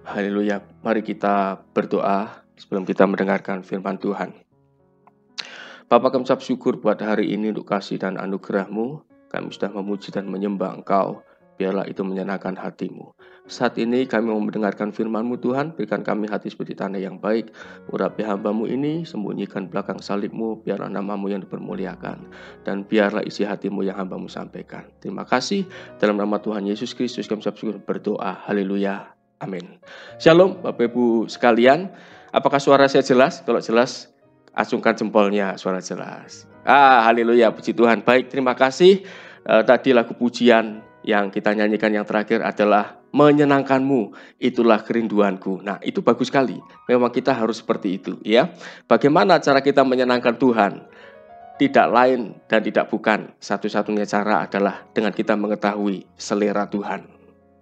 Haleluya. Mari kita berdoa sebelum kita mendengarkan firman Tuhan. Bapa, kami ucap syukur buat hari ini untuk kasih dan anugerah-Mu. Kami sudah memuji dan menyembah Engkau. Biarlah itu menyenangkan hati-Mu. Saat ini kami mau mendengarkan firman-Mu Tuhan. Berikan kami hati seperti tanah yang baik. Urapi hamba-Mu ini, sembunyikan belakang salib-Mu. Biarlah nama-Mu yang dipermuliakan. Dan biarlah isi hati-Mu yang hamba-Mu sampaikan. Terima kasih. Dalam nama Tuhan Yesus Kristus kami ucap syukur berdoa. Haleluya. Amin. Shalom Bapak Ibu sekalian. Apakah suara saya jelas? Kalau jelas, acungkan jempolnya, suara jelas. Haleluya, puji Tuhan. Baik, terima kasih. Tadi lagu pujian yang kita nyanyikan yang terakhir adalah menyenangkanmu, itulah kerinduanku. Nah, itu bagus sekali. Memang kita harus seperti itu, ya. Bagaimana cara kita menyenangkan Tuhan? Tidak lain dan tidak bukan. Satu-satunya cara adalah dengan kita mengetahui selera Tuhan.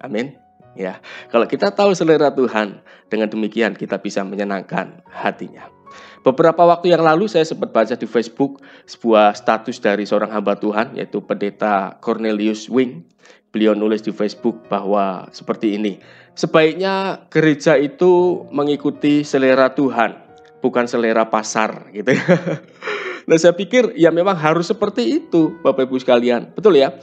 Amin. Ya, kalau kita tahu selera Tuhan, dengan demikian kita bisa menyenangkan hatinya. Beberapa waktu yang lalu saya sempat baca di Facebook sebuah status dari seorang hamba Tuhan, yaitu Pendeta Cornelius Wing. Beliau nulis di Facebook bahwa seperti ini, sebaiknya gereja itu mengikuti selera Tuhan, bukan selera pasar, gitu. Nah, saya pikir ya memang harus seperti itu, Bapak Ibu sekalian. Betul ya?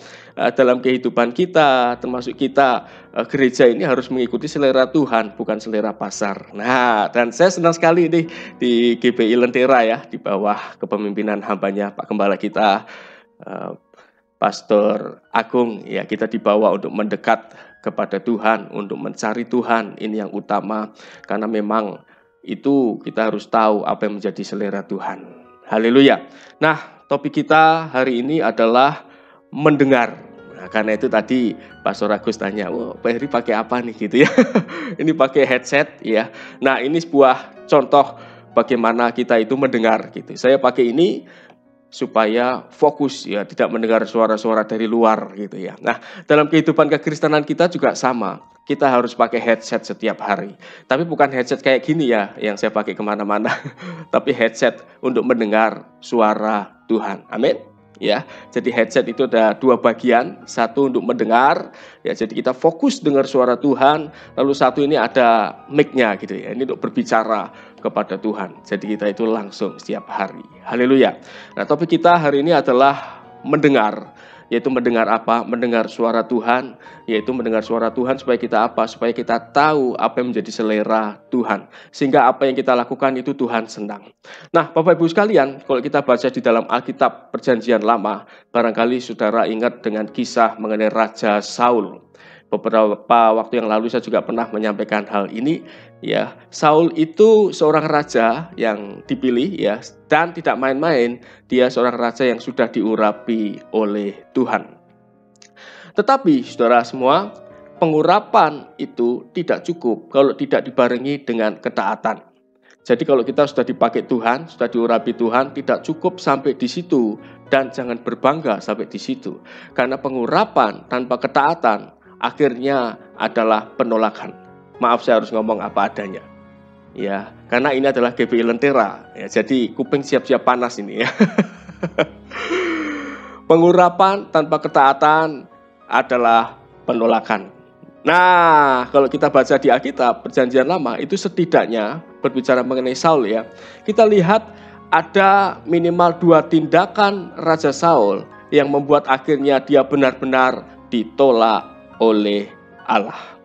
Dalam kehidupan kita, termasuk kita, gereja ini harus mengikuti selera Tuhan, bukan selera pasar. Nah, dan saya senang sekali nih di GBI Lentera ya, di bawah kepemimpinan hambanya Pak Gembala kita, Pastor Agung, ya, kita dibawa untuk mendekat kepada Tuhan, untuk mencari Tuhan. Ini yang utama, karena memang itu kita harus tahu apa yang menjadi selera Tuhan. Haleluya. Nah, topik kita hari ini adalah mendengar. Nah, karena itu tadi Pastor Agus tanya, Pak Heri pakai apa nih gitu ya? Ini pakai headset ya. Nah, ini sebuah contoh bagaimana kita itu mendengar gitu. Saya pakai ini supaya fokus ya, tidak mendengar suara-suara dari luar gitu ya. Nah, dalam kehidupan kekristenan kita juga sama. Kita harus pakai headset setiap hari. Tapi bukan headset kayak gini ya, yang saya pakai kemana-mana. Tapi headset untuk mendengar suara Tuhan. Amin. Ya, jadi headset itu ada dua bagian. Satu untuk mendengar, ya, jadi kita fokus dengar suara Tuhan. Lalu satu ini ada mic-nya gitu ya. Ini untuk berbicara kepada Tuhan. Jadi kita itu langsung setiap hari. Haleluya. Nah, topik kita hari ini adalah mendengar. Yaitu mendengar apa? Mendengar suara Tuhan. Yaitu mendengar suara Tuhan supaya kita apa? Supaya kita tahu apa yang menjadi selera Tuhan. Sehingga apa yang kita lakukan itu Tuhan senang. Nah, Bapak Ibu sekalian, kalau kita baca di dalam Alkitab Perjanjian Lama, barangkali saudara ingat dengan kisah mengenai Raja Saul. Beberapa waktu yang lalu saya juga pernah menyampaikan hal ini ya. Saul itu seorang raja yang dipilih ya, dan tidak main-main, dia seorang raja yang sudah diurapi oleh Tuhan. Tetapi saudara semua, pengurapan itu tidak cukup kalau tidak dibarengi dengan ketaatan. Jadi kalau kita sudah dipakai Tuhan, sudah diurapi Tuhan, tidak cukup sampai di situ, dan jangan berbangga sampai di situ. Karena pengurapan tanpa ketaatan akhirnya adalah penolakan. Maaf, saya harus ngomong apa adanya. Ya, karena ini adalah GBI Lentera. Ya, jadi kuping siap-siap panas ini ya. Pengurapan tanpa ketaatan adalah penolakan. Nah, kalau kita baca di Alkitab Perjanjian Lama itu setidaknya berbicara mengenai Saul ya. Kita lihat ada minimal 2 tindakan Raja Saul yang membuat akhirnya dia benar-benar ditolak oleh Allah.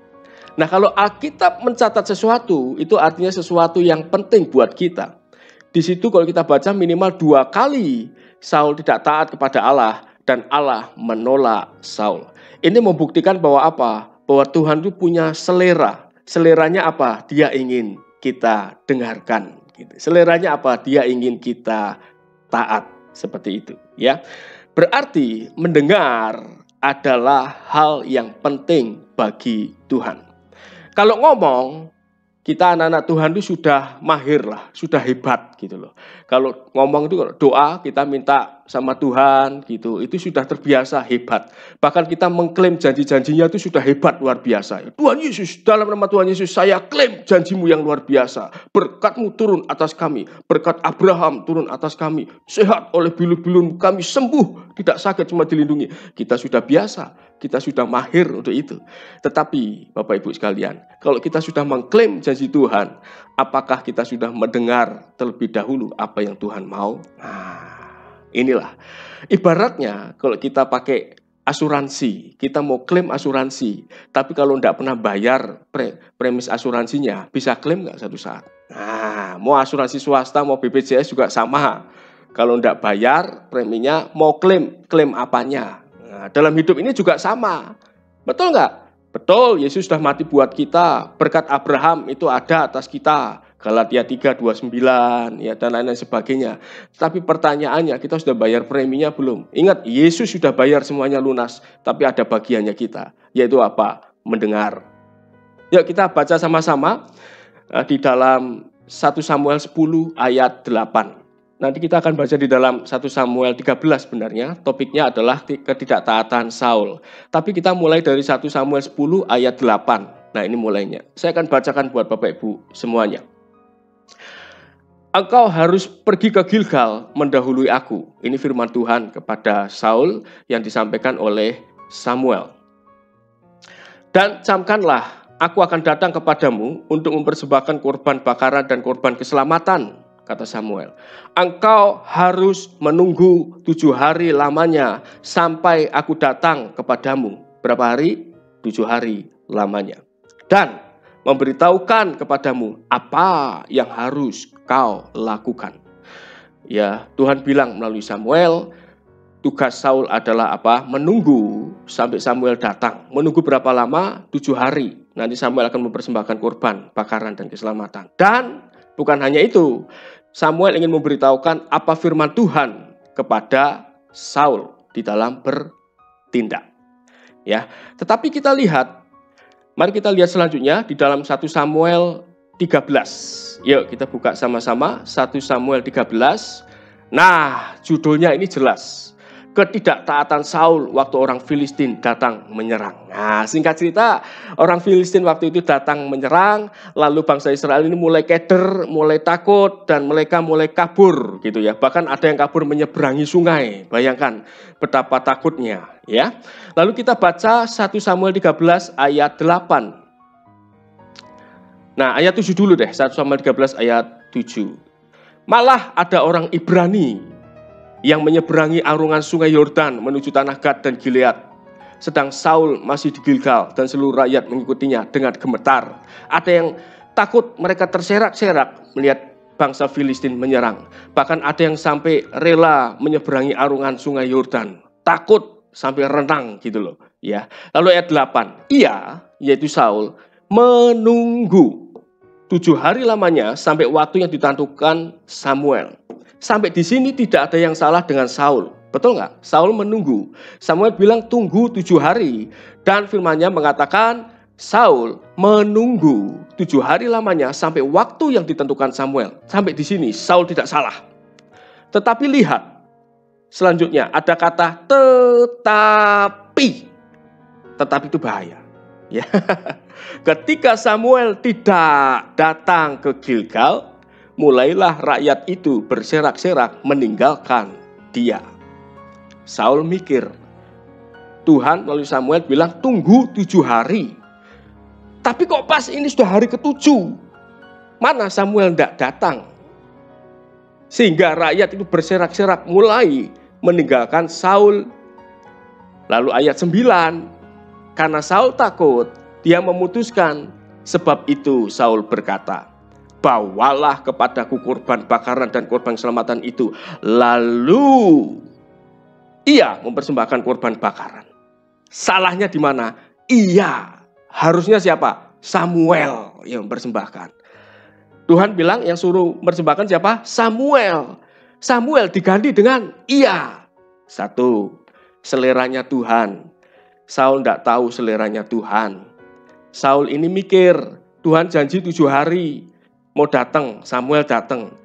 Nah, kalau Alkitab mencatat sesuatu, itu artinya sesuatu yang penting buat kita. Di situ kalau kita baca minimal 2 kali Saul tidak taat kepada Allah dan Allah menolak Saul. Ini membuktikan bahwa apa? Bahwa Tuhan itu punya selera. Seleranya apa? Dia ingin kita dengarkan. Seleranya apa? Dia ingin kita taat. Seperti itu, ya. Berarti mendengar adalah hal yang penting bagi Tuhan. Kalau ngomong, kita anak-anak Tuhan itu sudah mahir lah, sudah hebat gitu loh. Kalau ngomong itu, kalau doa kita minta sama Tuhan gitu, itu sudah terbiasa hebat. Bahkan kita mengklaim janji-janjinya itu sudah hebat, luar biasa. Tuhan Yesus, dalam nama Tuhan Yesus, saya klaim janjimu yang luar biasa. Berkat-Mu turun atas kami, berkat Abraham turun atas kami. Sehat oleh bulu-bulu kami, sembuh, tidak sakit, cuma dilindungi. Kita sudah biasa, kita sudah mahir untuk itu. Tetapi Bapak Ibu sekalian, kalau kita sudah mengklaim janji Tuhan, apakah kita sudah mendengar terlebih dahulu apa yang Tuhan mau? Nah, inilah. Ibaratnya kalau kita pakai asuransi, kita mau klaim asuransi, tapi kalau tidak pernah bayar premis asuransinya, bisa klaim nggak satu saat? Nah, mau asuransi swasta, mau BPJS juga sama. Kalau tidak bayar preminya, mau klaim apanya? Nah, dalam hidup ini juga sama. Betul nggak? Betul, Yesus sudah mati buat kita. Berkat Abraham itu ada atas kita. Galatia 3:29 ya, dan lain-lain sebagainya. Tapi pertanyaannya, kita sudah bayar preminya belum? Ingat, Yesus sudah bayar semuanya lunas, tapi ada bagiannya kita, yaitu apa? Mendengar. Yuk kita baca sama-sama di dalam 1 Samuel 10 ayat 8. Nanti kita akan baca di dalam 1 Samuel 13 sebenarnya. Topiknya adalah ketidaktaatan Saul. Tapi kita mulai dari 1 Samuel 10 ayat 8. Nah, ini mulainya. Saya akan bacakan buat Bapak Ibu semuanya. Engkau harus pergi ke Gilgal mendahului aku. Ini firman Tuhan kepada Saul yang disampaikan oleh Samuel. Dan camkanlah, aku akan datang kepadamu untuk mempersembahkan korban bakaran dan korban keselamatan, kata Samuel. Engkau harus menunggu 7 hari lamanya sampai aku datang kepadamu. Berapa hari? 7 hari lamanya. Dan memberitahukan kepadamu apa yang harus kau lakukan. Ya, Tuhan bilang melalui Samuel, tugas Saul adalah apa? Menunggu sampai Samuel datang. Menunggu berapa lama? 7 hari. Nanti Samuel akan mempersembahkan korban bakaran dan keselamatan. Dan bukan hanya itu, Samuel ingin memberitahukan apa firman Tuhan kepada Saul di dalam bertindak. Ya, tetapi kita lihat, mari kita lihat selanjutnya di dalam 1 Samuel 13. Yuk kita buka sama-sama 1 Samuel 13. Nah, judulnya ini jelas. Ketidaktaatan Saul waktu orang Filistin datang menyerang. Nah, singkat cerita, orang Filistin waktu itu datang menyerang, lalu bangsa Israel ini mulai keder, mulai takut, dan mereka mulai kabur gitu ya. Bahkan ada yang kabur menyeberangi sungai. Bayangkan betapa takutnya ya. Lalu kita baca 1 Samuel 13 ayat 8. Nah, ayat 7 dulu deh, 1 Samuel 13 ayat 7. Malah ada orang Ibrani yang menyeberangi arungan sungai Yordan menuju tanah Gad dan Gilead. Sedang Saul masih di Gilgal dan seluruh rakyat mengikutinya dengan gemetar. Ada yang takut, mereka terserak-serak melihat bangsa Filistin menyerang. Bahkan ada yang sampai rela menyeberangi arungan sungai Yordan. Takut sampai renang gitu loh. Ya. Lalu ayat 8. Ia, yaitu Saul, menunggu 7 hari lamanya sampai waktu yang ditentukan Samuel. Sampai di sini tidak ada yang salah dengan Saul. Betul nggak? Saul menunggu. Samuel bilang tunggu 7 hari. Dan firman-Nya mengatakan Saul menunggu 7 hari lamanya sampai waktu yang ditentukan Samuel. Sampai di sini Saul tidak salah. Tetapi lihat. Selanjutnya ada kata tetapi. Tetapi itu bahaya. Ya. Ketika Samuel tidak datang ke Gilgal, mulailah rakyat itu berserak-serak meninggalkan dia. Saul mikir, Tuhan melalui Samuel bilang tunggu 7 hari. Tapi kok pas ini sudah hari ke-7, mana Samuel tidak datang? Sehingga rakyat itu berserak-serak mulai meninggalkan Saul. Lalu ayat 9, karena Saul takut, dia memutuskan, sebab itu Saul berkata, bawalah kepadaku korban bakaran dan korban keselamatan itu. Lalu ia mempersembahkan korban bakaran. Salahnya di mana? Iya. Harusnya siapa? Samuel yang mempersembahkan. Tuhan bilang yang suruh mempersembahkan siapa? Samuel. Samuel diganti dengan iya. 1. Seleranya Tuhan. Saul tidak tahu seleranya Tuhan. Saul ini mikir, Tuhan janji 7 hari. Mau datang, Samuel datang.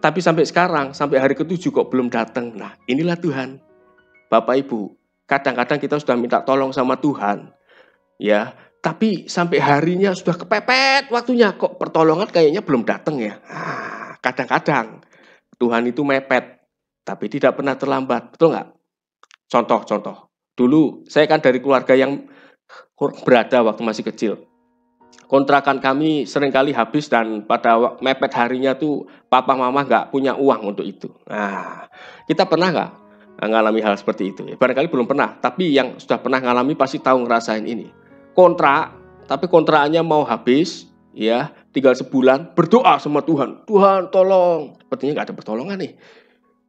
Tapi sampai sekarang, sampai hari ke-7 kok belum datang. Nah, inilah Tuhan. Bapak Ibu, kadang-kadang kita sudah minta tolong sama Tuhan, ya, tapi sampai harinya sudah kepepet waktunya, kok pertolongan kayaknya belum datang ya. Nah, kadang-kadang Tuhan itu mepet, tapi tidak pernah terlambat, betul nggak? Contoh. Dulu saya kan dari keluarga yang berada waktu masih kecil. Kontrakan kami seringkali habis dan pada mepet harinya tuh papa mama nggak punya uang untuk itu. Nah, kita pernah nggak ngalami hal seperti itu? Barangkali belum pernah, tapi yang sudah pernah ngalami pasti tahu ngerasain ini. Kontrak, tapi kontrakannya mau habis, ya, tinggal sebulan, berdoa sama Tuhan. Tuhan tolong, sepertinya nggak ada pertolongan nih.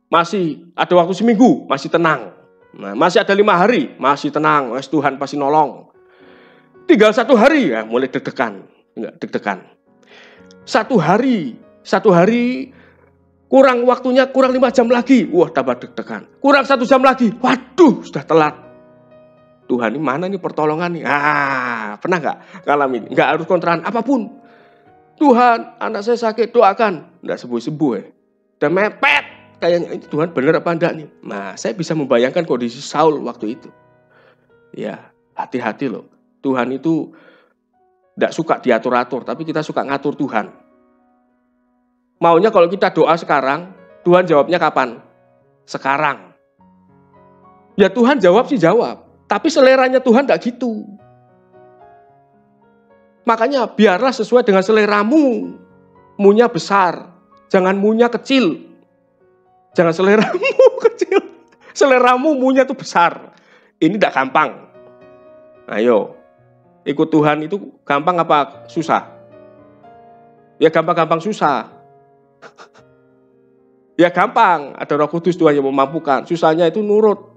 Masih ada waktu seminggu, masih tenang. Nah, masih ada 5 hari, masih tenang, Tuhan pasti nolong. Tinggal 1 hari, ya mulai deg-degan. Enggak deg-degan. 1 hari, kurang waktunya, kurang 5 jam lagi. Wah, tambah deg-degan. Kurang 1 jam lagi, waduh, sudah telat. Tuhan, ini mana nih pertolongan nih? Pernah nggak ngalamin? Nggak harus kontrakan apapun. Tuhan, anak saya sakit, doakan. Nggak sembuh-sembuh ya. Udah mepet. Kayaknya ini Tuhan bener apa enggak nih? Nah, saya bisa membayangkan kondisi Saul waktu itu. Ya, hati-hati loh. Tuhan itu tidak suka diatur-atur, tapi kita suka ngatur Tuhan. Maunya kalau kita doa sekarang, Tuhan jawabnya kapan? Sekarang. Ya Tuhan jawab sih jawab, tapi seleranya Tuhan tidak gitu. Makanya biarlah sesuai dengan seleramu. Munya besar, jangan munya kecil. Jangan seleramu kecil. Seleramu munya itu besar. Ini tidak gampang. Ayo. Ikut Tuhan itu gampang apa susah? Ya gampang-gampang susah. Ya gampang, ada Roh Kudus Tuhan yang memampukan. Susahnya itu nurut.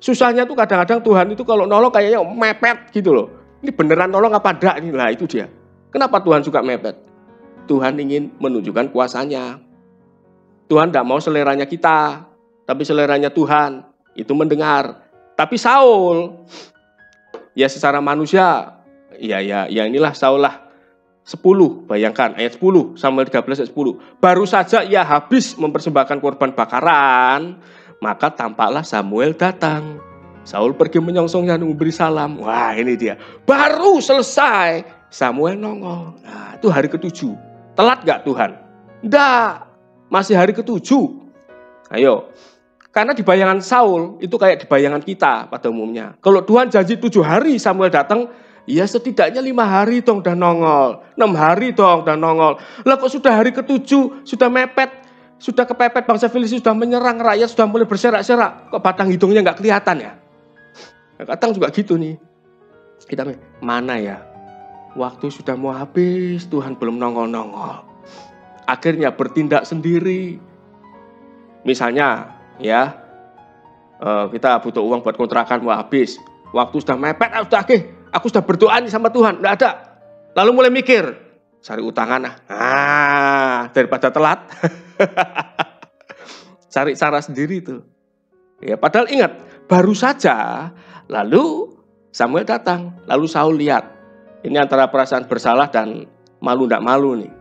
Susahnya itu kadang-kadang Tuhan itu kalau nolong kayaknya mepet gitu loh. Ini beneran nolong apa enggak? Lah itu dia. Kenapa Tuhan suka mepet? Tuhan ingin menunjukkan kuasanya. Tuhan tidak mau seleranya kita, tapi seleranya Tuhan. Itu mendengar. Tapi Saul, ya secara manusia, ya inilah Saul lah. 10, bayangkan ayat 10, Samuel 13 ayat 10. Baru saja ia habis mempersembahkan korban bakaran, maka tampaklah Samuel datang. Saul pergi menyongsongnya dan memberi salam. Wah, ini dia. Baru selesai, Samuel nongol. Nah, itu hari ke-7. Telat gak Tuhan? Enggak, masih hari ke-7. Ayo. Karena di bayangan Saul itu kayak di bayangan kita pada umumnya. Kalau Tuhan janji 7 hari Samuel datang, ya setidaknya 5 hari dong udah nongol. 6 hari dong udah nongol. Lah kok sudah hari ke-7, sudah mepet, sudah kepepet, bangsa Filistin sudah menyerang, rakyat sudah mulai berserak-serak. Kok batang hidungnya nggak kelihatan ya? Kadang juga gitu nih. Kita mana ya? Waktu sudah mau habis, Tuhan belum nongol-nongol. Akhirnya bertindak sendiri. Misalnya, ya, kita butuh uang buat kontrakan mau habis. Waktu sudah mepet, aku sudah berdoa nih sama Tuhan, enggak ada. Lalu mulai mikir, cari utangan daripada telat. Cari cara sendiri tuh. Ya, padahal ingat, baru saja lalu Samuel datang, lalu Saul lihat. Ini antara perasaan bersalah dan malu enggak malu nih.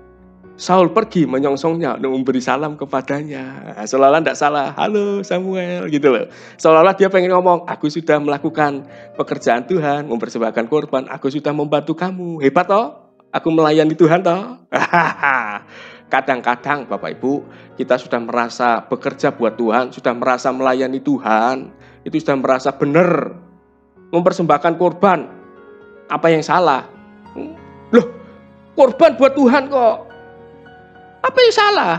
Saul pergi menyongsongnya dan memberi salam kepadanya. Seolah-olah tidak salah. Halo Samuel gitu loh. Seolah-olah dia pengen ngomong, aku sudah melakukan pekerjaan Tuhan, mempersembahkan korban, aku sudah membantu kamu. Hebat toh? Aku melayani Tuhan toh? Kadang-kadang Bapak Ibu, kita sudah merasa bekerja buat Tuhan, sudah merasa melayani Tuhan, itu sudah merasa benar. Mempersembahkan korban. Apa yang salah? Loh, korban buat Tuhan kok. Apa yang salah?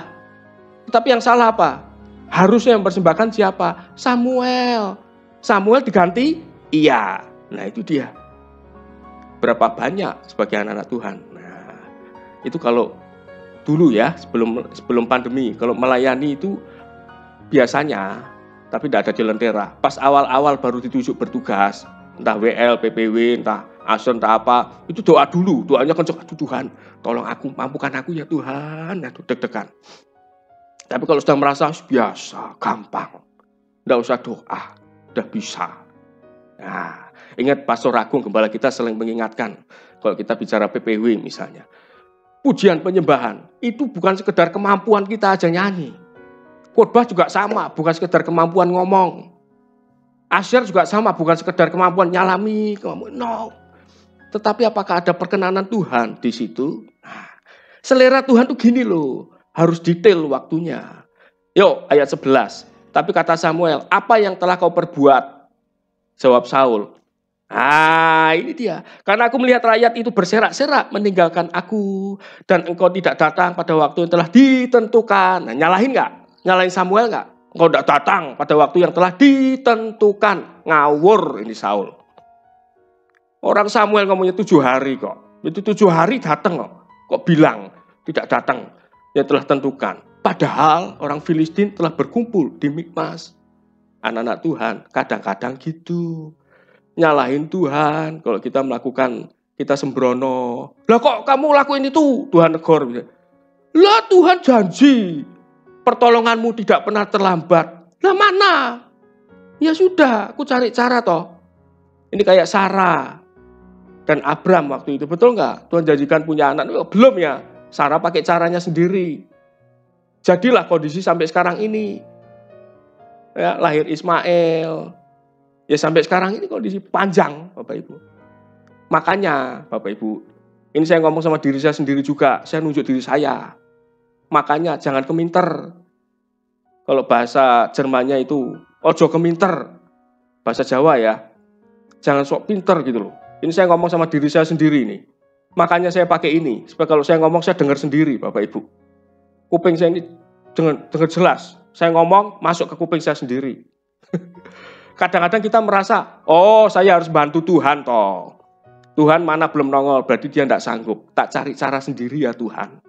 Tapi yang salah apa? Harusnya yang mempersembahkan siapa? Samuel. Samuel diganti? Iya. Nah itu dia. Berapa banyak sebagai anak-anak Tuhan. Nah itu kalau dulu ya, sebelum pandemi, kalau melayani itu biasanya, tapi tidak ada di lentera. Pas awal-awal baru ditunjuk bertugas, entah WL, PPW, entah Ason, entah apa, itu doa dulu, doanya kenceng, aduh Tuhan, tolong aku, mampukan aku ya Tuhan, aduh deg-degan. Tapi kalau sudah merasa biasa, gampang, tidak usah doa, udah bisa. Nah, ingat Pastor Agung, gembala kita sering mengingatkan, kalau kita bicara PPW misalnya, pujian penyembahan itu bukan sekedar kemampuan kita aja nyanyi. Khotbah juga sama, bukan sekedar kemampuan ngomong. Asyar juga sama, bukan sekedar kemampuan nyalami, no. Tetapi apakah ada perkenanan Tuhan di situ? Nah, selera Tuhan tuh gini loh, harus detail waktunya. Yuk, ayat 11. Tapi kata Samuel, apa yang telah kau perbuat? Jawab Saul. Ini dia. Karena aku melihat rakyat itu berserak-serak meninggalkan aku. Dan engkau tidak datang pada waktu yang telah ditentukan. Nah, nyalahin nggak? Nyalahin Samuel nggak? Engkau tidak datang pada waktu yang telah ditentukan. Ngawur ini Saul. Orang Samuel ngomongnya 7 hari kok. Itu 7 hari datang kok. Kok bilang tidak datang. Ya telah tentukan. Padahal orang Filistin telah berkumpul di Mikmas. Anak-anak Tuhan kadang-kadang gitu. Nyalahin Tuhan. Kalau kita melakukan, kita sembrono. Lah kok kamu lakuin itu? Tuhan negor. Lah Tuhan janji. Pertolonganmu tidak pernah terlambat. Lah mana? Ya sudah, aku cari cara toh. Ini kayak Sarah dan Abram waktu itu. Betul nggak? Tuhan janjikan punya anak. Belum ya? Sarah pakai caranya sendiri. Jadilah kondisi sampai sekarang ini. Ya, lahir Ismail. Ya sampai sekarang ini kondisi panjang, Bapak Ibu. Makanya, Bapak Ibu, ini saya ngomong sama diri saya sendiri juga. Saya nunjuk diri saya. Makanya jangan keminter. Kalau bahasa Jermannya itu, ojo keminter. Bahasa Jawa ya. Jangan sok pinter gitu loh. Ini saya ngomong sama diri saya sendiri nih. Makanya saya pakai ini. Supaya kalau saya ngomong, saya dengar sendiri, Bapak Ibu. Kuping saya ini dengar jelas. Saya ngomong, masuk ke kuping saya sendiri. Kadang-kadang kita merasa, oh saya harus bantu Tuhan toh. Tuhan mana belum nongol, berarti dia tidak sanggup. Tak cari cara sendiri ya Tuhan.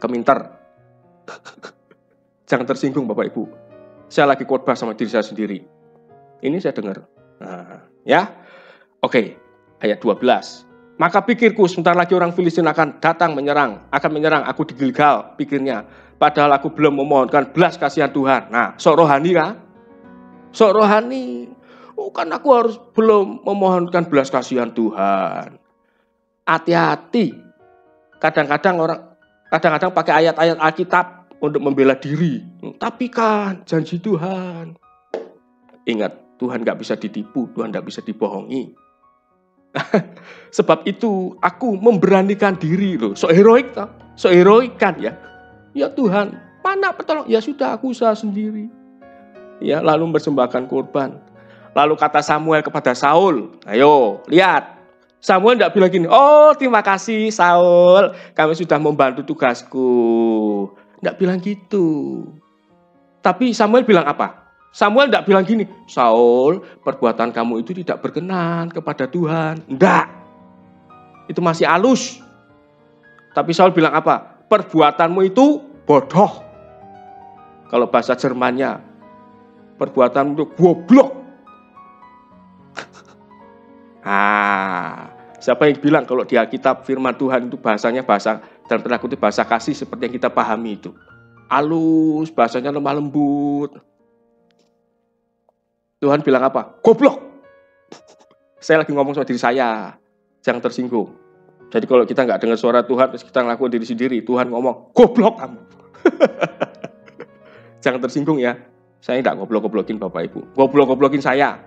Keminter. Jangan tersinggung Bapak Ibu. Saya lagi khotbah sama diri saya sendiri. Ini saya dengar. Nah, ya. Oke, ayat 12. Maka pikirku sebentar lagi orang Filistin akan datang menyerang. Akan menyerang, aku di Gilgal pikirnya. Padahal aku belum memohonkan belas kasihan Tuhan. Nah, sok rohani kan? Sok rohani, kan aku harus belum memohonkan belas kasihan Tuhan. Hati-hati. Kadang-kadang pakai ayat-ayat Alkitab untuk membela diri. Tapi kan janji Tuhan. Ingat, Tuhan gak bisa ditipu, Tuhan gak bisa dibohongi. Sebab itu aku memberanikan diri loh. Sok heroik toh, sok heroik kan ya. Ya Tuhan, mana pertolong? Ya sudah aku usaha sendiri. Ya, lalu mempersembahkan kurban. Lalu kata Samuel kepada Saul, ayo lihat. Samuel tidak bilang gini, oh terima kasih Saul, kami sudah membantu tugasku. Tidak bilang gitu. Tapi Samuel bilang apa? Samuel tidak bilang gini, Saul perbuatan kamu itu tidak berkenan kepada Tuhan. Tidak. Itu masih halus. Tapi Saul bilang apa? Perbuatanmu itu bodoh. Kalau bahasa Jermannya, perbuatan itu goblok. Siapa yang bilang kalau di Alkitab firman Tuhan itu bahasanya bahasa dan tanda kutip bahasa kasih seperti yang kita pahami itu. Halus, bahasanya lemah lembut. Tuhan bilang apa? Goblok. Saya lagi ngomong sama diri saya. Jangan tersinggung. Jadi kalau kita nggak dengar suara Tuhan, terus kita ngelakuin diri sendiri, Tuhan ngomong, goblok kamu. Jangan tersinggung ya. Saya tidak goblok-goblokin Bapak Ibu. Goblok-goblokin saya.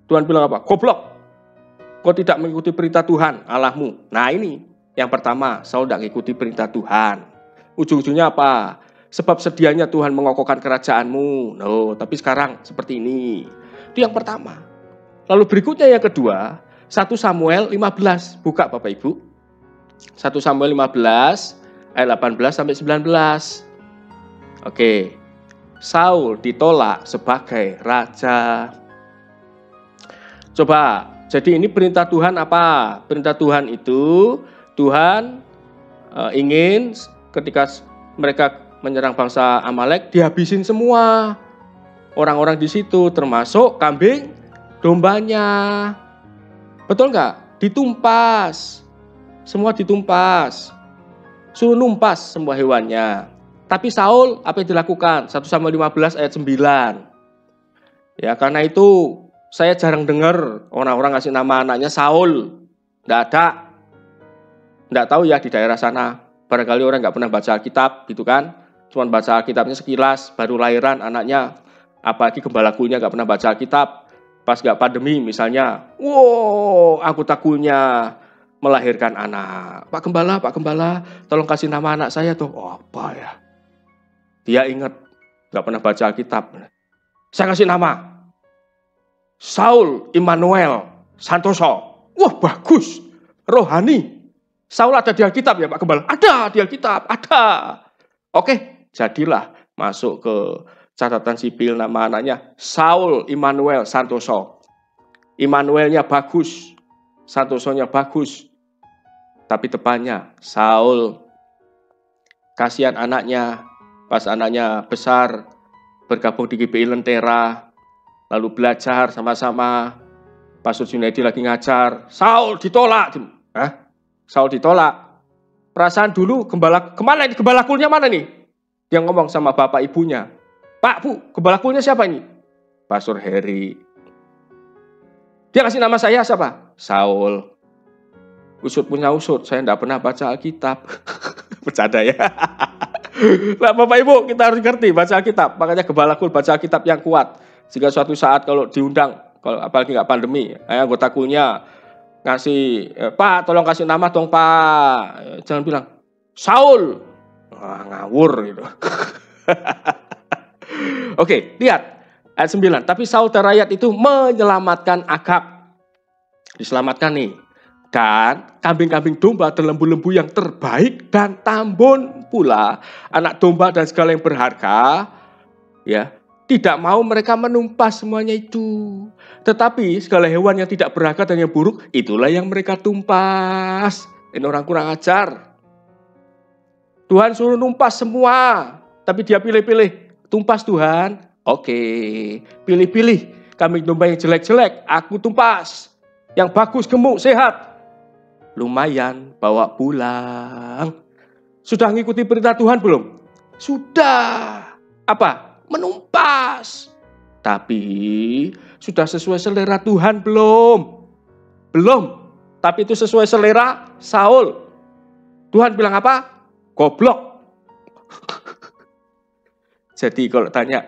Tuhan bilang apa? Goblok. Kau tidak mengikuti perintah Tuhan, Allahmu. Nah ini, yang pertama, Saul tidak mengikuti perintah Tuhan. Ujung-ujungnya apa? Sebab sedianya Tuhan mengokohkan kerajaanmu. Tapi sekarang seperti ini. Itu yang pertama. Lalu berikutnya yang kedua, 1 Samuel 15. Buka Bapak Ibu. 1 Samuel 15, ayat 18 sampai 19. Oke. Saul ditolak sebagai raja. Coba, jadi ini perintah Tuhan apa? Perintah Tuhan itu, Tuhan ingin ketika mereka menyerang bangsa Amalek, dihabisin semua orang-orang di situ, termasuk kambing dombanya. Betul nggak? Ditumpas, semua ditumpas, suruh numpas semua hewannya. Tapi Saul apa yang dilakukan? 1 Samuel 15 ayat 9. Ya, karena itu saya jarang dengar orang-orang ngasih nama anaknya Saul. Tidak ada. Nggak tahu ya di daerah sana. Barangkali orang nggak pernah baca Alkitab gitu kan. Cuma baca Alkitabnya sekilas, baru lahiran anaknya. Apalagi gembala kulnya nggak pernah baca Alkitab. Pas nggak pandemi misalnya, wow, anggota kulnya melahirkan anak. Pak Gembala, tolong kasih nama anak saya tuh. Oh, apa ya? Dia ingat, nggak pernah baca Alkitab. Saya kasih nama, Saul Immanuel Santoso. Wah, bagus, rohani. Saul ada di Alkitab ya Pak Gembala? Ada di Alkitab, ada. Oke, jadilah masuk ke catatan sipil nama anaknya Saul Immanuel Santoso. Immanuelnya bagus, Santosonya bagus. Tapi depannya Saul. Kasihan anaknya, pas anaknya besar, bergabung di GBI Lentera, lalu belajar sama-sama. Pastor Junaidi lagi ngajar, Saul ditolak. Hah? Saul ditolak. Perasaan dulu kemana ini? Gembala kulnya mana nih? Dia ngomong sama bapak ibunya, Pak, Bu, gembala kulnya siapa ini? Pastor Heri. Dia kasih nama saya siapa? Saul. Usut punya usut, saya tidak pernah baca Alkitab. Bercanda ya. Nah, Bapak Ibu, kita harus ngerti baca Alkitab. Makanya gembala kul baca Alkitab yang kuat. Jika suatu saat kalau diundang, kalau apalagi nggak pandemi, anggota kulnya ngasih, Pak, tolong kasih nama dong Pak. Jangan bilang Saul. Wah, ngawur gitu. Oke, lihat ayat 9. Tapi Saul dan rakyat itu menyelamatkan Agab. Diselamatkan nih. Dan kambing-kambing domba dan lembu-lembu yang terbaik dan tambun pula anak domba dan segala yang berharga, ya, tidak mau mereka menumpas semuanya itu. Tetapi segala hewan yang tidak berharga dan yang buruk, itulah yang mereka tumpas. Ini orang kurang ajar. Tuhan suruh numpas semua, tapi dia pilih-pilih. Tumpas Tuhan, oke. Pilih-pilih. Kambing domba yang jelek-jelek, aku tumpas. Yang bagus, gemuk, sehat, lumayan, bawa pulang. Sudah ngikuti perintah Tuhan belum? Sudah. Apa? Menumpas. Tapi sudah sesuai selera Tuhan belum? Belum. Tapi itu sesuai selera Saul. Tuhan bilang apa? Goblok. Jadi kalau tanya,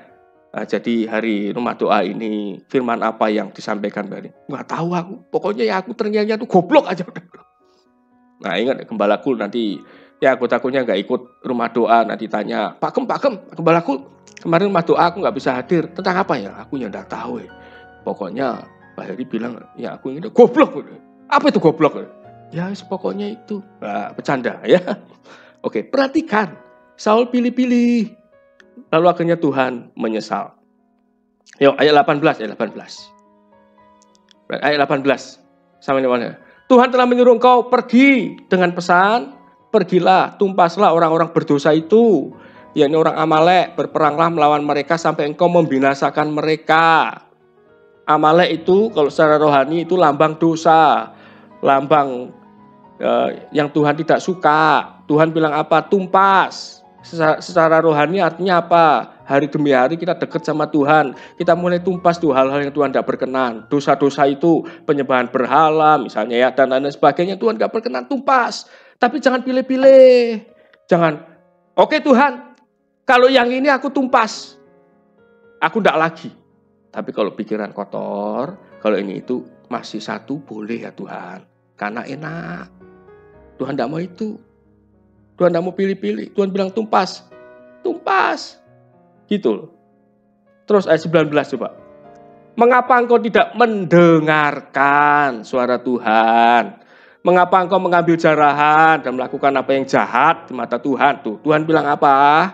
jadi hari rumah doa ini firman apa yang disampaikan Mbak ini? Nggak tahu aku. Pokoknya ya aku ternyata tuh goblok aja. Nah ingat Gembala Kul nanti ya anggota kulnya nggak ikut rumah doa, nanti tanya Pak Gem, Gembala Kul kemarin rumah doa aku nggak bisa hadir, tentang apa ya? Aku ya nggak tahu ya. Pokoknya Pak Heri bilang ya aku ini goblok. Apa itu goblok? Ya pokoknya itu. Nah, bercanda ya. Oke, perhatikan Saul pilih-pilih, lalu akhirnya Tuhan menyesal. Yuk ayat 18. Ayat 18 sama mana? Tuhan telah menyuruh engkau pergi dengan pesan, pergilah, tumpaslah orang-orang berdosa itu, yakni orang Amalek, berperanglah melawan mereka sampai engkau membinasakan mereka. Amalek itu kalau secara rohani itu lambang dosa, lambang yang Tuhan tidak suka. Tuhan bilang apa? Tumpas. Secara rohani artinya apa? Hari demi hari kita dekat sama Tuhan. Kita mulai tumpas tuh hal-hal yang Tuhan tidak berkenan. Dosa-dosa itu, penyembahan berhala misalnya ya, dan lain sebagainya Tuhan tidak berkenan, tumpas. Tapi jangan pilih-pilih. Jangan, oke Tuhan, kalau yang ini aku tumpas. Aku tidak lagi. Tapi kalau pikiran kotor, kalau ini itu masih satu boleh ya Tuhan. Karena enak. Tuhan tidak mau itu. Tuhan tidak mau pilih-pilih. Tuhan bilang tumpas. Tumpas. Gitu loh. Terus ayat 19 coba. Mengapa engkau tidak mendengarkan suara Tuhan? Mengapa engkau mengambil jarahan dan melakukan apa yang jahat di mata Tuhan? Tuh, Tuhan bilang apa?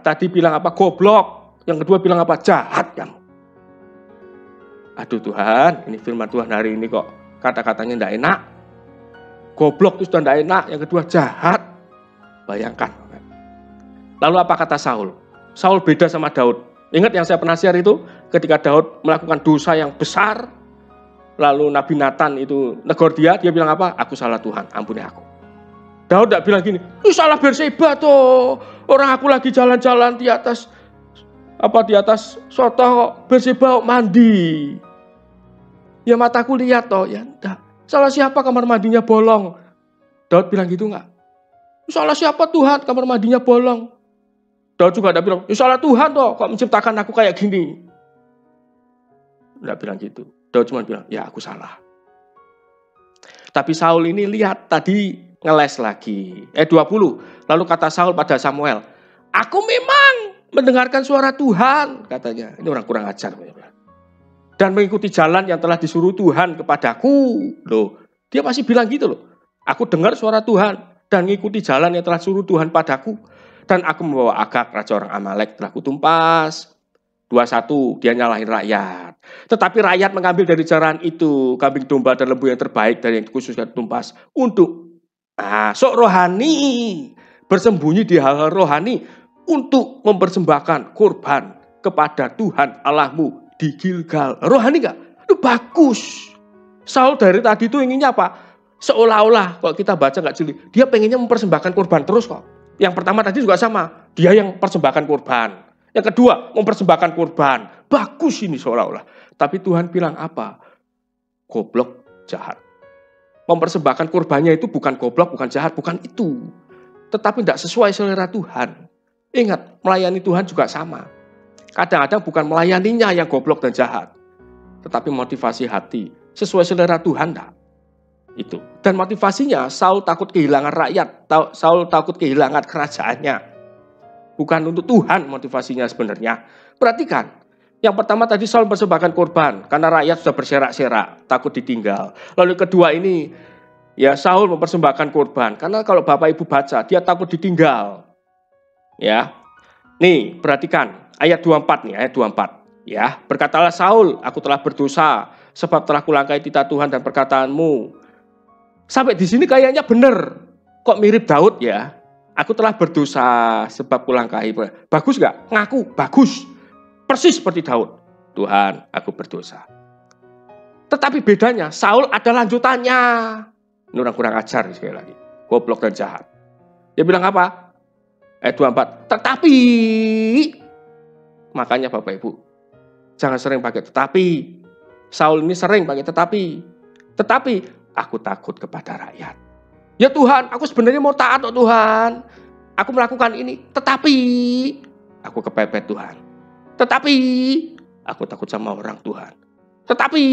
Tadi bilang apa? Goblok. Yang kedua bilang apa? Jahat kamu. Aduh Tuhan, ini firman Tuhan hari ini kok kata-katanya tidak enak. Goblok itu sudah tidak enak. Yang kedua jahat. Bayangkan. Lalu apa kata Saul? Saul beda sama Daud. Ingat yang saya pernah share itu? Ketika Daud melakukan dosa yang besar, lalu Nabi Nathan itu negor dia bilang apa? Aku salah Tuhan, ampuni aku. Daud tidak bilang gini, salah Berseba toh. Orang aku lagi jalan-jalan di atas soto Berseba mandi. Ya mataku lihat toh. Ya enggak. Salah siapa kamar mandinya bolong? Daud bilang gitu nggak? Salah siapa Tuhan, kamar mandinya bolong. Daud juga tidak bilang, salah Tuhan toh, kok menciptakan aku kayak gini. Tidak bilang gitu. Daud cuma bilang, ya aku salah. Tapi Saul ini lihat tadi ngeles lagi. 20. Lalu kata Saul pada Samuel, aku memang mendengarkan suara Tuhan, katanya. Ini orang kurang ajar. Dan mengikuti jalan yang telah disuruh Tuhan kepadaku. Loh, dia masih bilang gitu loh. Aku dengar suara Tuhan dan mengikuti jalan yang telah suruh Tuhan padaku. Dan aku membawa Agag, raja orang Amalek, telah kutumpas. 21, dia nyalahin rakyat. Tetapi rakyat mengambil dari jaran itu kambing domba dan lembu yang terbaik dari yang khususnya tumpas untuk sok rohani, bersembunyi di hal-hal rohani untuk mempersembahkan korban kepada Tuhan Allahmu di Gilgal. Rohani gak? Itu bagus. Saul dari tadi itu inginnya apa? Seolah-olah kalau kita baca gak jeli, dia pengennya mempersembahkan korban terus kok. Yang pertama tadi juga sama, dia yang persembahkan korban. Yang kedua, mempersembahkan korban. Bagus ini seolah-olah. Tapi Tuhan bilang apa? Goblok, jahat. Mempersembahkan korbannya itu bukan goblok, bukan jahat, bukan itu. Tetapi tidak sesuai selera Tuhan. Ingat, melayani Tuhan juga sama. Kadang-kadang bukan melayaninya yang goblok dan jahat. Tetapi motivasi hati. Sesuai selera Tuhan enggak? Itu. Dan motivasinya, Saul takut kehilangan rakyat. Saul takut kehilangan kerajaannya. Bukan untuk Tuhan motivasinya sebenarnya. Perhatikan. Yang pertama tadi Saul persembahkan korban. Karena rakyat sudah berserak-serak. Takut ditinggal. Lalu kedua ini. Ya Saul mempersembahkan korban. Karena kalau Bapak Ibu baca. Dia takut ditinggal. Ya. Nih perhatikan. Ayat 24 nih. Ayat 24. Ya. Berkatalah Saul. Aku telah berdosa. Sebab telah kulangkai titah Tuhan dan perkataanmu. Sampai di sini kayaknya benar. Kok mirip Daud ya. Aku telah berdosa sebab kulangkai. Bagus gak? Ngaku, bagus. Persis seperti Daud. Tuhan, aku berdosa. Tetapi bedanya, Saul ada lanjutannya. Ini orang kurang ajar sekali lagi. Goblok dan jahat. Dia bilang apa? Ayat 24. Tetapi, makanya Bapak Ibu, jangan sering pakai tetapi. Saul ini sering pakai tetapi. Tetapi, aku takut kepada rakyat. Ya Tuhan, aku sebenarnya mau taat oh Tuhan. Aku melakukan ini. Tetapi, aku kepepet Tuhan. Tetapi, aku takut sama orang Tuhan. Tetapi,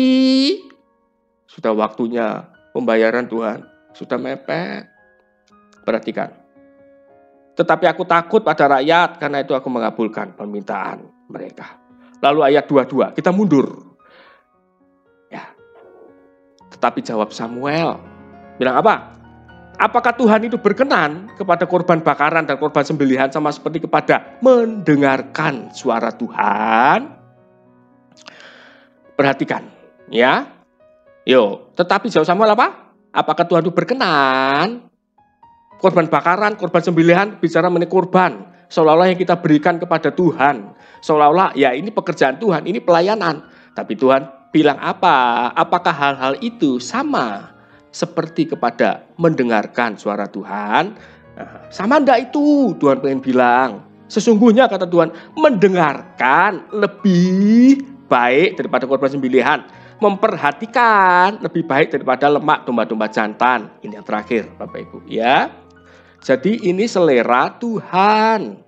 sudah waktunya pembayaran Tuhan. Sudah mepet. Perhatikan. Tetapi aku takut pada rakyat. Karena itu aku mengabulkan permintaan mereka. Lalu ayat 22, kita mundur. Ya. Tetapi jawab Samuel. Bilang apa? Apakah Tuhan itu berkenan kepada korban bakaran dan korban sembelihan sama seperti kepada mendengarkan suara Tuhan? Perhatikan, ya. Tetapi jawab Samuel apa? Apakah Tuhan itu berkenan? Korban bakaran, korban sembelihan, bicara mengenai korban. Seolah-olah yang kita berikan kepada Tuhan. Seolah-olah ya ini pekerjaan Tuhan, ini pelayanan. Tapi Tuhan bilang apa? Apakah hal-hal itu sama seperti kepada mendengarkan suara Tuhan? Sama enggak itu? Tuhan pengen bilang. Sesungguhnya kata Tuhan, mendengarkan lebih baik daripada korban sembelihan. Memperhatikan lebih baik daripada lemak domba-domba jantan. Ini yang terakhir Bapak Ibu ya. Jadi ini selera Tuhan.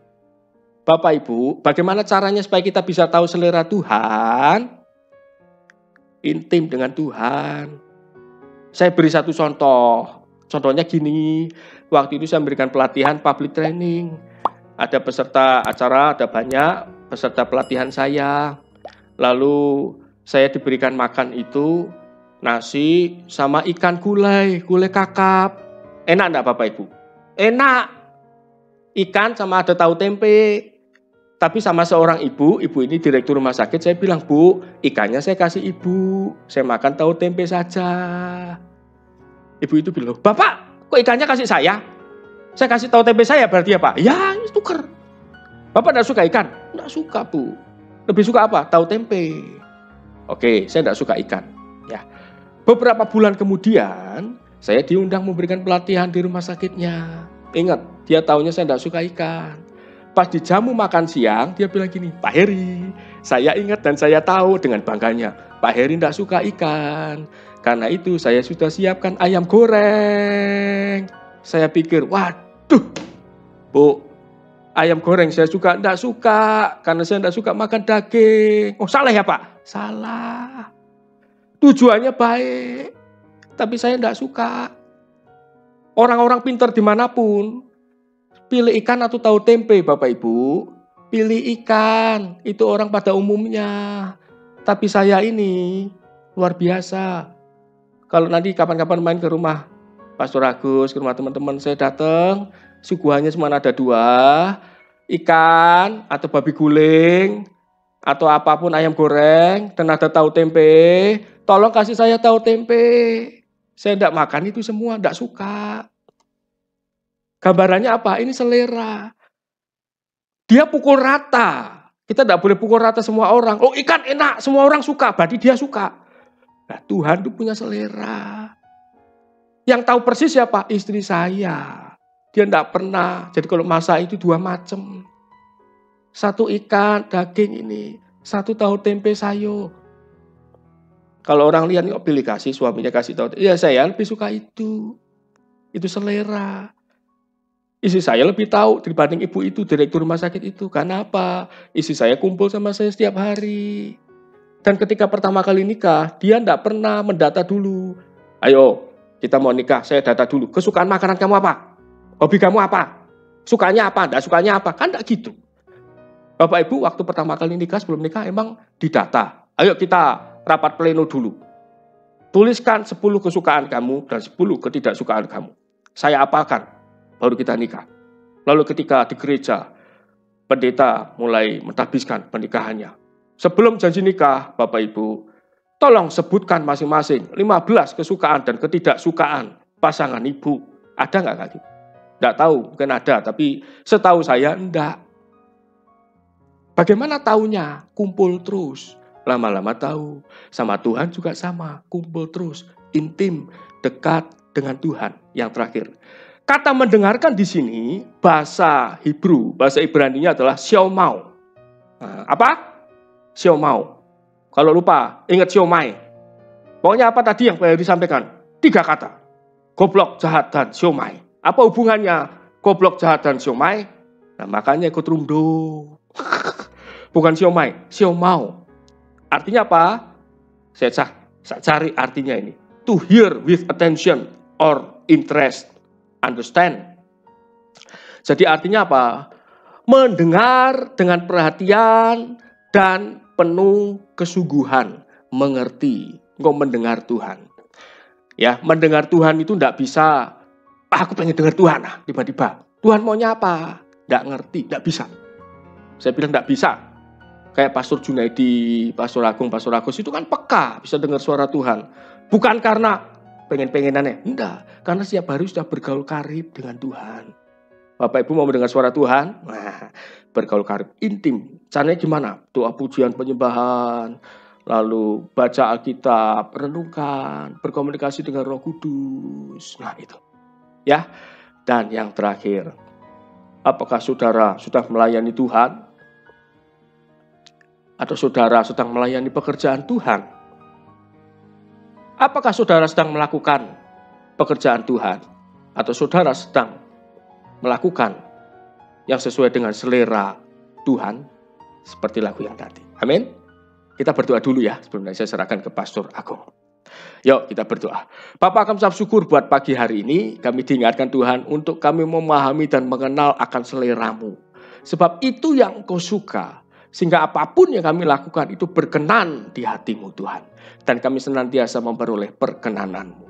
Bapak Ibu, bagaimana caranya supaya kita bisa tahu selera Tuhan? Intim dengan Tuhan. Saya beri satu contoh. Contohnya gini, waktu itu saya memberikan pelatihan public training. Ada peserta acara, ada banyak peserta pelatihan saya. Lalu saya diberikan makan itu nasi sama ikan gulai kakap. Enak enggak Bapak Ibu? Enak. Ikan sama ada tahu tempe. Tapi sama seorang ibu ini direktur rumah sakit, saya bilang, Bu, ikannya saya kasih ibu, saya makan tahu tempe saja. Ibu itu bilang, Bapak, kok ikannya kasih saya? Saya kasih tahu tempe saya berarti ya Pak? Ya, ini tuker. Bapak tidak suka ikan? Tidak suka Bu. Lebih suka apa? Tahu tempe. Oke, saya tidak suka ikan. Ya. Beberapa bulan kemudian, saya diundang memberikan pelatihan di rumah sakitnya. Ingat, dia tahunya saya tidak suka ikan. Pas di jamu makan siang, dia bilang gini, Pak Heri, saya ingat dan saya tahu dengan bangganya, Pak Heri tidak suka ikan. Karena itu saya sudah siapkan ayam goreng. Saya pikir, waduh, Bu, ayam goreng saya suka, enggak suka. Karena saya enggak suka makan daging. Oh, salah ya Pak? Salah. Tujuannya baik. Tapi saya enggak suka. Orang-orang pintar dimanapun, pilih ikan atau tahu tempe Bapak Ibu. Pilih ikan, itu orang pada umumnya. Tapi saya ini luar biasa. Kalau nanti kapan-kapan main ke rumah Pastor Agus, ke rumah teman-teman, saya datang, suguhannya cuma ada 2, ikan atau babi guling, atau apapun ayam goreng, dan ada tahu tempe, tolong kasih saya tahu tempe. Saya tidak makan itu semua, tidak suka. Gambarannya apa? Ini selera. Dia pukul rata. Kita tidak boleh pukul rata semua orang. Oh, ikan enak, semua orang suka, berarti dia suka. Nah, Tuhan itu punya selera. Yang tahu persis siapa? Istri saya. Dia tidak pernah. Jadi kalau masak itu 2 macam. 1 ikan, daging ini. 1 tahu tempe sayur. Kalau orang lihat, kok pilih kasih, suaminya kasih tahu. Ya saya lebih suka itu. Itu selera. Istri saya lebih tahu dibanding ibu itu, direktur rumah sakit itu. Karena apa? Istri saya kumpul sama saya setiap hari. Dan ketika pertama kali nikah, dia tidak pernah mendata dulu. Ayo, kita mau nikah, saya data dulu. Kesukaan makanan kamu apa? Hobi kamu apa? Sukanya apa? Tidak sukanya apa? Kan tidak gitu. Bapak Ibu waktu pertama kali nikah, sebelum nikah emang didata. Ayo kita rapat pleno dulu. Tuliskan 10 kesukaan kamu dan 10 ketidaksukaan kamu. Saya apalkan, baru kita nikah. Lalu ketika di gereja, pendeta mulai mentahbiskan pernikahannya. Sebelum janji nikah, Bapak Ibu, tolong sebutkan masing-masing 15 kesukaan dan ketidaksukaan pasangan ibu. Ada nggak Kak? Nggak tahu, mungkin ada, tapi setahu saya enggak. Bagaimana taunya? Kumpul terus. Lama-lama tahu. Sama Tuhan juga sama, kumpul terus. Intim, dekat dengan Tuhan. Yang terakhir, kata mendengarkan di sini, bahasa Hebrew, bahasa Ibrani-nya adalah siomau. Nah, apa? Siomau. Kalau lupa, ingat siomai. Pokoknya apa tadi yang Pak Heri sampaikan? 3 kata. Goblok, jahat, dan siomai. Apa hubungannya goblok, jahat, dan siomai? Nah, makanya ikut rumdo. Bukan siomai, siomau. Artinya apa? Saya cari artinya ini. To hear with attention or interest. Understand. Jadi artinya apa? Mendengar dengan perhatian dan penuh kesungguhan, mengerti, engkau mendengar Tuhan. Ya, mendengar Tuhan itu tidak bisa, aku pengen dengar Tuhan, tiba-tiba. Tuhan maunya apa? Tidak ngerti, tidak bisa. Saya bilang tidak bisa. Kayak Pastor Junaidi, Pastor Agung, Pastor Agus itu kan peka, bisa dengar suara Tuhan. Bukan karena pengen-pengenannya, enggak. Karena setiap hari sudah bergaul karib dengan Tuhan. Bapak Ibu mau mendengar suara Tuhan? Nah, bergaul karib, intim. Caranya gimana? Doa pujian penyembahan, lalu baca Alkitab, renungkan, berkomunikasi dengan Roh Kudus. Nah itu. Ya. Dan yang terakhir, apakah saudara sudah melayani Tuhan? Atau saudara sedang melayani pekerjaan Tuhan? Apakah saudara sedang melakukan pekerjaan Tuhan? Atau saudara sedang melakukan yang sesuai dengan selera Tuhan, seperti lagu yang tadi. Amin. Kita berdoa dulu ya, sebelum saya serahkan ke Pastor Agung. Yuk kita berdoa. Bapak, kami ucap syukur buat pagi hari ini. Kami diingatkan Tuhan untuk kami memahami dan mengenal akan selera-Mu. Sebab itu yang Engkau suka. Sehingga apapun yang kami lakukan itu berkenan di hati-Mu Tuhan. Dan kami senantiasa memperoleh perkenanan-Mu.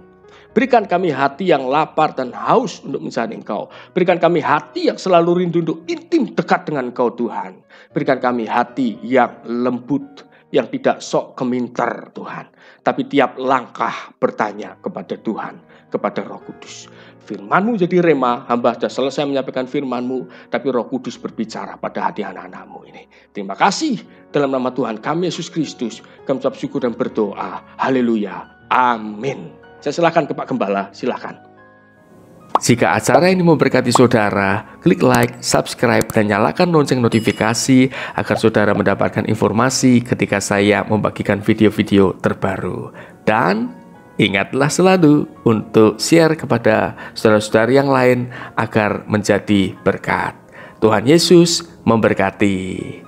Berikan kami hati yang lapar dan haus untuk mencari Engkau. Berikan kami hati yang selalu rindu untuk intim dekat dengan Engkau Tuhan. Berikan kami hati yang lembut, yang tidak sok keminter Tuhan. Tapi tiap langkah bertanya kepada Tuhan, kepada Roh Kudus. Firman-Mu jadi rema, hamba sudah selesai menyampaikan firman-Mu, tapi Roh Kudus berbicara pada hati anak-anak-Mu ini. Terima kasih dalam nama Tuhan kami Yesus Kristus. Kami ucap syukur dan berdoa. Haleluya. Amin. Saya silakan ke Pak Gembala, silakan. Jika acara ini memberkati saudara, klik like, subscribe, dan nyalakan lonceng notifikasi agar saudara mendapatkan informasi ketika saya membagikan video-video terbaru. Dan Ingatlah selalu untuk share kepada saudara-saudara yang lain agar menjadi berkat. Tuhan Yesus memberkati.